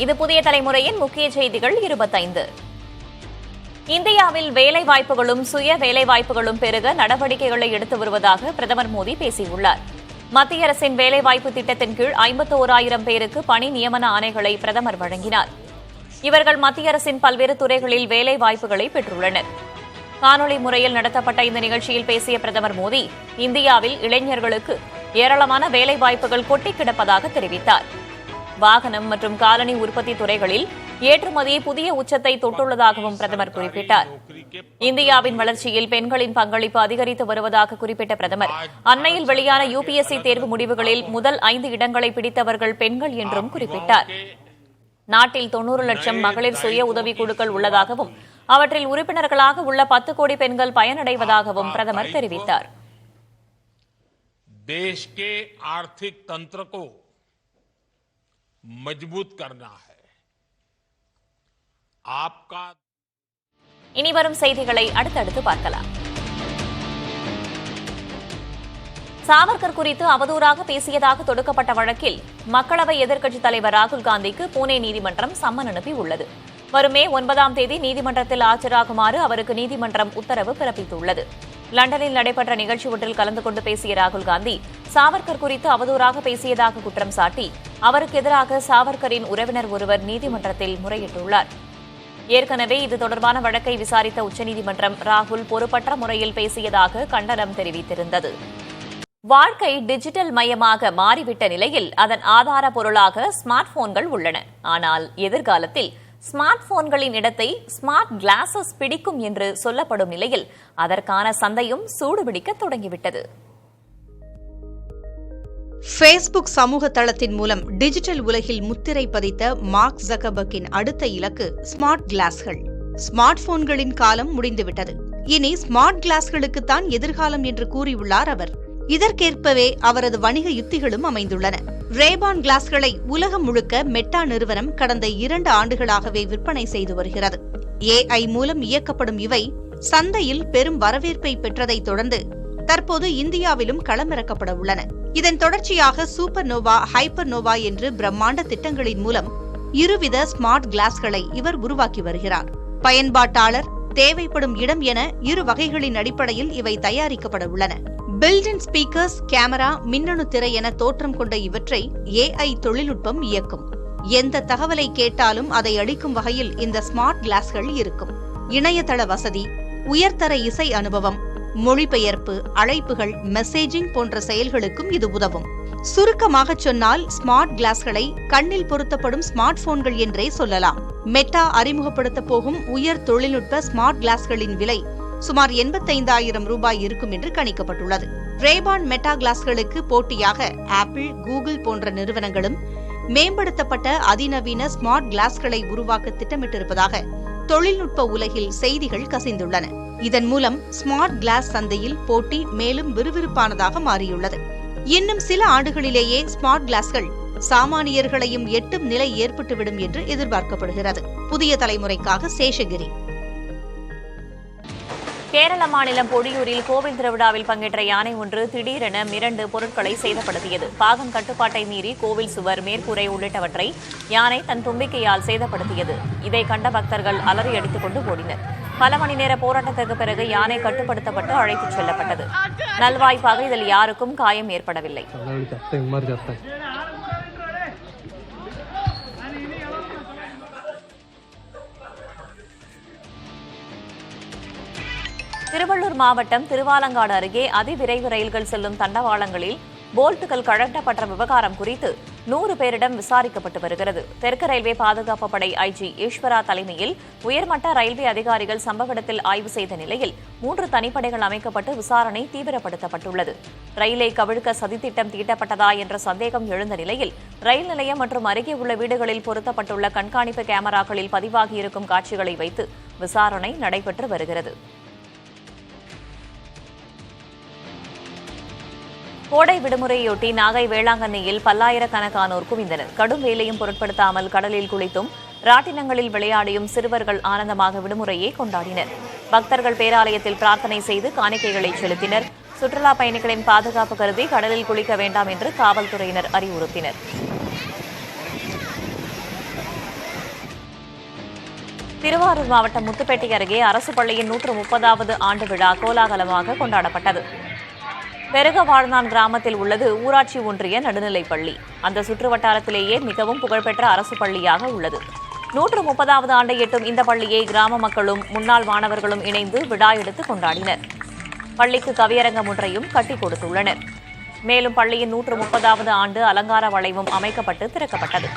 இது புதிய தலைமுறையின் முக்கிய செய்திகள் 25. இந்தியாவில் வேலைவாய்ப்புகளும் சுய வேலைவாய்ப்புகளும் பெருக நடவடிக்கைகளை எடுத்து வருவதாக பிரதமர் மோடி பேசியுள்ளார். மத்திய அரசின் வேலைவாய்ப்பு திட்டத்தின் கீழ் 51,000 பேருக்கு பணி நியமன ஆணைகளை பிரதமர் வழங்கினார். இவர்கள் மத்திய அரசின் பல்வேறு துறைகளில் வேலைவாய்ப்புகளை பெற்றுள்ளனர். காணொலி முறையில் நடத்தப்பட்ட இந்த நிகழ்ச்சியில் பேசிய பிரதமர் மோடி, இந்தியாவில் இளைஞர்களுக்கு ஏராளமான வேலைவாய்ப்புகள் கொட்டிக் கிடப்பதாக தெரிவித்தார். வாகனம் மற்றும் காலணி உற்பத்தி துறைகளில் ஏற்றுமதி புதிய உச்சத்தை தொட்டுள்ளதாகவும் பிரதமர் குறிப்பிட்டார். இந்தியாவின் வளர்ச்சியில் பெண்களின் பங்களிப்பு அதிகரித்து வருவதாக குறிப்பிட்ட பிரதமர், அண்மையில் வெளியான UPSC தேர்வு முடிவுகளில் முதல் 5 இடங்களை பிடித்தவர்கள் பெண்கள் என்றும் குறிப்பிட்டார். நாட்டில் 90 லட்சம் மகளிர் சுய உதவிக் குழுக்கள் உள்ளதாகவும் அவற்றில் உறுப்பினர்களாக உள்ள 10 கோடி பெண்கள் பயனடைவதாகவும் பிரதமர் தெரிவித்தார். देश के आर्थिक तंत्र को मजबूत करना है. आपका இனி வரும் செய்திகளை அடுத்தடுத்து பார்க்கலாம். சாவர்கர் குறித்து அவதூறாக பேசியதாக தொடுக்கப்பட்ட வழக்கில் மக்களவை எதிர்க்கட்சித் தலைவர் ராகுல் காந்திக்கு புனே நீதிமன்றம் சம்மன் அனுப்பியுள்ளது. வரும் மே 9ஆம் தேதி நீதிமன்றத்தில் ஆஜராகுமாறு அவருக்கு நீதிமன்றம் உத்தரவு பிறப்பித்துள்ளது. லண்டனில் நடைபெற்ற நிகழ்ச்சி ஒன்றில் கலந்து கொண்டு பேசிய ராகுல் காந்தி சாவர்கர் குறித்து அவதூறாக பேசியதாக குற்றம் சாட்டி அவருக்கு எதிராக சாவர்கரின் உறவினர் ஒருவர் நீதிமன்றத்தில் முறையிட்டுள்ளார். ஏற்கனவே இது தொடர்பான வழக்கை விசாரித்த உச்சநீதிமன்றம் ராகுல் பொறுப்பற்ற முறையில் பேசியதாக கண்டனம் தெரிவித்திருந்தது. வாழ்க்கை டிஜிட்டல் மயமாக மாறிவிட்ட நிலையில் அதன் ஆதார பொருளாக ஸ்மார்ட் போன்கள் உள்ளன. ஆனால் எதிர்காலத்தில் ஸ்மார்ட் போன்களின் இடத்தை ஸ்மார்ட் கிளாஸஸ் பிடிக்கும் என்று சொல்லப்படும் நிலையில் அதற்கான சந்தையும் சூடுபிடிக்க தொடங்கிவிட்டது. ஃபேஸ்புக் சமூக தளத்தின் மூலம் டிஜிட்டல் உலகில் முத்திரை பதித்த மார்க் ஜக்கர்பர்க்கின் அடுத்த இலக்கு ஸ்மார்ட் கிளாஸ்கள். ஸ்மார்ட் போன்களின் காலம் முடிந்துவிட்டது. இனி ஸ்மார்ட் கிளாஸ்களுக்குத்தான் எதிர்காலம் என்று கூறியுள்ளார் அவர். இதற்கேற்பவே அவரது வணிக யுத்திகளும் அமைந்துள்ளன. ரேபான் கிளாஸ்களை உலகம் முழுக்க மெட்டா நிறுவனம் கடந்த 2 ஆண்டுகளாகவே விற்பனை செய்து வருகிறது. AI மூலம் இயக்கப்படும் இவை சந்தையில் பெரும் வரவேற்பை பெற்றதைத் தொடர்ந்து தற்போது இந்தியாவிலும் களமிறக்கப்பட உள்ளன. இதன் தொடர்ச்சியாக சூப்பர் நோவா, ஹைப்பர் நோவா என்று பிரம்மாண்ட திட்டங்களின் மூலம் இருவித ஸ்மார்ட் கிளாஸ்களை இவர் உருவாக்கி வருகிறார். பயன்பாட்டாளர் தேவைப்படும் இடம் என 2 வகைகளின் அடிப்படையில் இவை தயாரிக்கப்பட உள்ளன. பில்ட்-இன் ஸ்பீக்கர்ஸ், கேமரா, மின்னணு திரை என தோற்றம் கொண்ட இவற்றை AI தொழில்நுட்பம் இயக்கும். எந்த தகவலை கேட்டாலும் அதை அளிக்கும் வகையில் இந்த ஸ்மார்ட் கிளாஸ்கள் இருக்கும். இணையதள வசதி, உயர்தர இசை அனுபவம், மொழிபெயர்ப்பு, அழைப்புகள், மெசேஜிங் போன்ற செயல்களுக்கும் இது உதவும். சுருக்கமாக சொன்னால் ஸ்மார்ட் கிளாஸ்களை கண்ணில் பொருத்தப்படும் ஸ்மார்ட் போன்கள் என்றே சொல்லலாம். மெட்டா அறிமுகப்படுத்த போகும் உயர் தொழில்நுட்ப ஸ்மார்ட் கிளாஸ்களின் விலை சுமார் 85,000 ரூபாய் இருக்கும் என்று கணிக்கப்பட்டுள்ளது. ரேபான் மெட்டா கிளாஸ்களுக்கு போட்டியாக ஆப்பிள், கூகுள் போன்ற நிறுவனங்களும் மேம்படுத்தப்பட்ட அதிநவீன ஸ்மார்ட் கிளாஸ்களை உருவாக்க திட்டமிட்டிருப்பதாக தொழில்நுட்ப உலகில் செய்திகள் கசிந்துள்ளன. இதன் மூலம் ஸ்மார்ட் கிளாஸ் சந்தையில் போட்டி மேலும் விறுவிறுப்பானதாக மாறியுள்ளது. இன்னும் சில ஆண்டுகளிலேயே ஸ்மார்ட் கிளாஸ்கள் சாமானியர்களையும் எட்டும் நிலை ஏற்பட்டுவிடும் என்று எதிர்பார்க்கப்படுகிறது. புதிய தலைமுறைக்காக சேஷகிரி. கேரள மாநிலம் பொடியூரில் கோவில் திருவிழாவில் பங்கேற்ற யானை ஒன்று திடீரென மிரண்டு பொருட்களை சேதப்படுத்தியது. பாகம் கட்டுப்பாட்டை மீறி கோவில் சுவர், மேற்கூரை உள்ளிட்டவற்றை யானை தன் தும்பிக்கையால் சேதப்படுத்தியது. இதை கண்ட பக்தர்கள் அலறி அடித்துக் கொண்டு ஓடினர். பல மணி நேர போராட்டத்திற்கு பிறகு யானை கட்டுப்படுத்தப்பட்டு அழைத்துச் செல்லப்பட்டது. நல்வாய்ப்பாக இதில் யாருக்கும் காயம் ஏற்படவில்லை. திருவள்ளூர் மாவட்டம் திருவாலங்காடு அருகே அதிவிரைவு ரயில்கள் செல்லும் தண்டவாளங்களில் போல்ட்டுகள் கழட்டப்பட்ட விவகாரம் குறித்து 100 பேரிடம் விசாரிக்கப்பட்டு வருகிறது. தெற்கு ரயில்வே பாதுகாப்பு படை IG ஈஸ்வரா தலைமையில் உயர்மட்ட ரயில்வே அதிகாரிகள் சம்பவ இடத்தில் ஆய்வு செய்த நிலையில் 3 தனிப்படைகள் அமைக்கப்பட்டு விசாரணை தீவிரப்படுத்தப்பட்டுள்ளது. ரயிலை கவிழ்க்க சதித்திட்டம் தீட்டப்பட்டதா என்ற சந்தேகம் எழுந்த நிலையில் ரயில் நிலையம் மற்றும் அருகே உள்ள வீடுகளில் பொருத்தப்பட்டுள்ள கண்காணிப்பு கேமராக்களில் பதிவாகியிருக்கும் காட்சிகளை வைத்து விசாரணை நடைபெற்று வருகிறது. கோடை விடுமுறையொட்டி நாகை வேளாங்கண்ணியில் பல்லாயிரக்கணக்கானோர் குவிந்தனர். கடும் வெயிலையும் பொருட்படுத்தாமல் கடலில் குளித்தும் ராட்டினங்களில் விளையாடியும் சிறுவர்கள் ஆனந்தமாக விடுமுறையை கொண்டாடினர். பக்தர்கள் பேராலயத்தில் பிரார்த்தனை செய்து காணிக்கைகளை செலுத்தினர். சுற்றுலா பயணிகளின் பாதுகாப்பு கருதி கடலில் குளிக்க வேண்டாம் என்று காவல்துறையினர் அறிவுறுத்தினர். திருவாரூர் மாவட்டம் முத்துப்பேட்டை அருகே அரசு பள்ளியின் 130வது ஆண்டு விழா கோலாகலமாக கொண்டாடப்பட்டது. பெருகவாழ்ந்தான் கிராமத்தில் உள்ளது ஊராட்சி ஒன்றிய நடுநிலைப்பள்ளி. அந்த சுற்றுவட்டாரத்திலேயே மிகவும் புகழ்பெற்ற அரசு பள்ளியாக உள்ளது. 130வது ஆண்டை எட்டும் இந்த பள்ளியை கிராம மக்களும் முன்னாள் மாணவர்களும் இணைந்து விழா எடுத்து கொண்டாடினர். பள்ளிக்கு கவியரங்கம் ஒன்றையும் கட்டிக் கொடுத்துள்ளனர். மேலும் பள்ளியின் 130வது ஆண்டு அலங்கார வளைவும் அமைக்கப்பட்டு திறக்கப்பட்டது.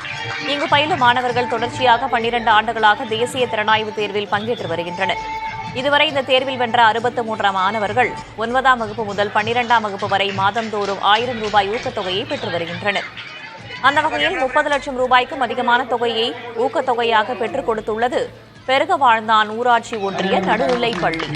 இங்கு பயிலும் மாணவர்கள் தொடர்ச்சியாக 12 ஆண்டுகளாக தேசிய திறனாய்வு தேர்வில் பங்கேற்று வருகின்றனர். இதுவரை இந்த தேர்வில் வென்ற 63 மாணவர்கள் 9ஆம் வகுப்பு முதல் 12ஆம் வகுப்பு வரை மாதந்தோறும் 1000 ரூபாய் ஊக்கத்தொகையை பெற்று வருகின்றனர். அந்த வகையில் 30 லட்சம் ரூபாய்க்கும் அதிகமான தொகையை ஊக்கத்தொகையாக பெற்றுக் கொடுத்துள்ளது பெருகவாழ்ந்தான் ஊராட்சி ஒன்றிய நடுநிலைப்பள்ளி.